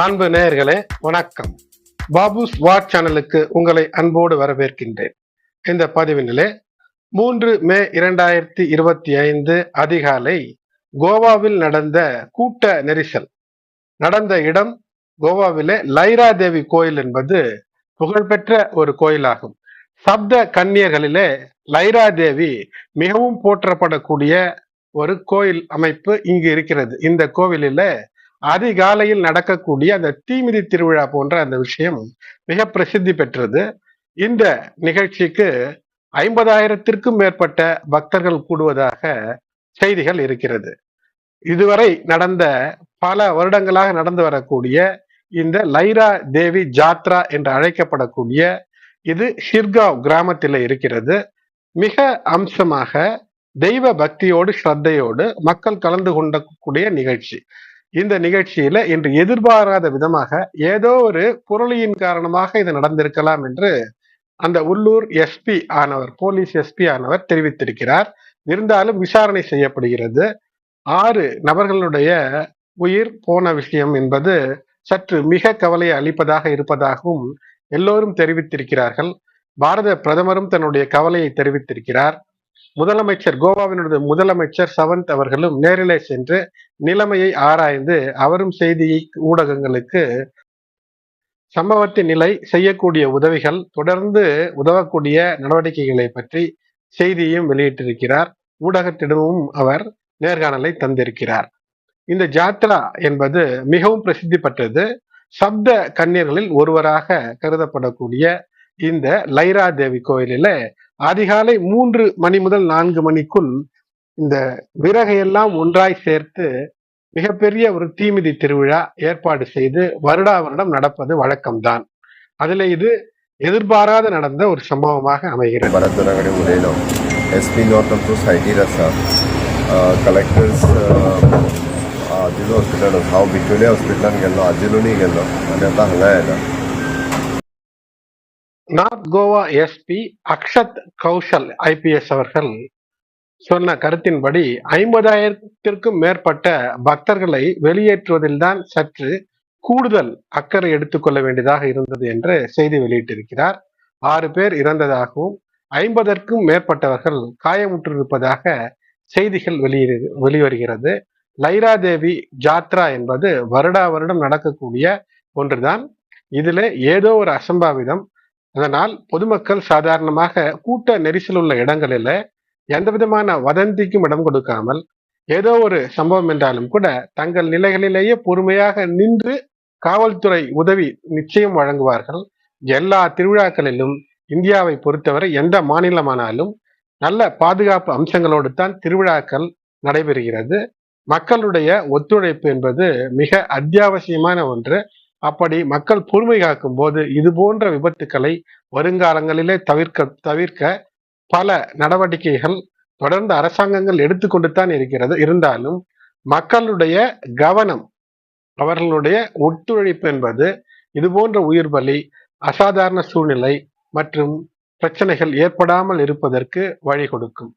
அன்பு நேயர்களே வணக்கம். பாபுஸ் வாட் சேனலுக்கு உங்களை அன்போடு வரவேற்கின்றேன். இந்த பதிவினிலே 3 மே 2025 அதிகாலை கோவாவில் நடந்த கூட்ட நெரிசல் நடந்த இடம் கோவாவிலே லைரா தேவி கோயில் என்பது புகழ்பெற்ற ஒரு கோயிலாகும். சப்த கன்னியர்களிலே லைரா தேவி மிகவும் போற்றப்படக்கூடிய ஒரு கோயில் அமைப்பு இங்கு இருக்கிறது. இந்த கோவிலில அதிகாலையில் நடக்கக்கூடிய அந்த தீமிதி திருவிழா போன்ற அந்த விஷயம் மிக பிரசித்தி பெற்றது. இந்த நிகழ்ச்சிக்கு 50,000த்திற்கும் மேற்பட்ட பக்தர்கள் கூடுவதாக செய்திகள் இருக்கிறது. இதுவரை நடந்த பல வருடங்களாக நடந்து வரக்கூடிய இந்த லைரா தேவி ஜாத்ரா என்று அழைக்கப்படக்கூடிய இது ஷிர்காவ் கிராமத்தில் இருக்கிறது. மிக அம்சமாக தெய்வ பக்தியோடு ஸ்ரத்தையோடு மக்கள் கலந்து கொண்டக்கூடிய நிகழ்ச்சி. இந்த நிகழ்ச்சியில இன்று எதிர்பாராத விதமாக ஏதோ ஒரு புரளியின் காரணமாக இது நடந்திருக்கலாம் என்று அந்த உள்ளூர் எஸ்பி ஆனவர், போலீஸ் எஸ்பி ஆனவர் தெரிவித்திருக்கிறார். இருந்தாலும் விசாரணை செய்யப்படுகிறது. 6 நபர்களுடைய உயிர் போன விஷயம் என்பது சற்று மிக கவலையை அளிப்பதாக இருப்பதாகவும் எல்லோரும் தெரிவித்திருக்கிறார்கள். பாரத பிரதமரும் தன்னுடைய கவலையை தெரிவித்திருக்கிறார். முதலமைச்சர், கோவாவினுடைய முதலமைச்சர் சவந்த் அவர்களும் நேரிலே சென்று நிலைமையை ஆராய்ந்து அவரும் செய்தி ஊடகங்களுக்கு சம்பவத்தின் நிலை, செய்யக்கூடிய உதவிகள், தொடர்ந்து உதவக்கூடிய நடவடிக்கைகளை பற்றி செய்தியும் வெளியிட்டிருக்கிறார். ஊடகத்திடமும் அவர் நேர்காணலை தந்திருக்கிறார். இந்த ஜாத்ரா என்பது மிகவும் பிரசித்தி பெற்றது. சப்த கன்னியர்களில் ஒருவராக கருதப்படக்கூடிய இந்த லைரா தேவி கோயிலில அதிகாலை 3 மணி முதல் 4 மணிக்குள் இந்த விறகையெல்லாம் ஒன்றாய் சேர்த்து மிகப்பெரிய ஒரு தீமிதி திருவிழா ஏற்பாடு செய்து வருடா வருடம் நடப்பது வழக்கம்தான். அதுல இது எதிர்பாராத நடந்த ஒரு சம்பவமாக அமைகிறது. North Goa SP Akshat Kaushal IPS அவர்கள் சொன்ன கருத்தின்படி 50,000த்திற்கும் மேற்பட்ட பக்தர்களை வெளியேற்றுவதில் தான் சற்று கூடுதல் அக்கறை எடுத்துக்கொள்ள வேண்டியதாக இருந்தது என்று செய்தி வெளியிட்டிருக்கிறார். 6 பேர் இறந்ததாகவும் 50ற்கும் மேற்பட்டவர்கள் காயமுற்றிருப்பதாக செய்திகள் வெளிவருகிறது. லைரா தேவி ஜாத்ரா என்பது வருடா வருடம் நடக்கக்கூடிய ஒன்றுதான். இதுல ஏதோ ஒரு அசம்பாவிதம். அதனால் பொதுமக்கள் சாதாரணமாக கூட்ட நெரிசல் உள்ள இடங்களில எந்த விதமான வதந்திக்கும் இடம் கொடுக்காமல், ஏதோ ஒரு சம்பவம் என்றாலும் கூட தங்கள் நிலைகளிலேயே பொறுமையாக நின்று காவல்துறை உதவி நிச்சயம் வழங்குவார்கள். எல்லா திருவிழாக்களிலும் இந்தியாவை பொறுத்தவரை எந்த மாநிலமானாலும் நல்ல பாதுகாப்பு அம்சங்களோடு தான் திருவிழாக்கள் நடைபெறுகிறது. மக்களுடைய ஒத்துழைப்பு என்பது மிக அத்தியாவசியமான ஒன்று. அப்படி மக்கள் பொறுமை காக்கும் போது இது போன்ற விபத்துக்களை வருங்காலங்களிலே தவிர்க்க பல நடவடிக்கைகள் தொடர்ந்து அரசாங்கங்கள் எடுத்துக்கொண்டு தான் இருக்கிறது. இருந்தாலும் மக்களுடைய கவனம், அவர்களுடைய ஒத்துழைப்பு என்பது இது போன்ற உயிர் பலி, அசாதாரண சூழ்நிலை மற்றும் பிரச்சனைகள் ஏற்படாமல் இருப்பதற்கு வழி கொடுக்கும்.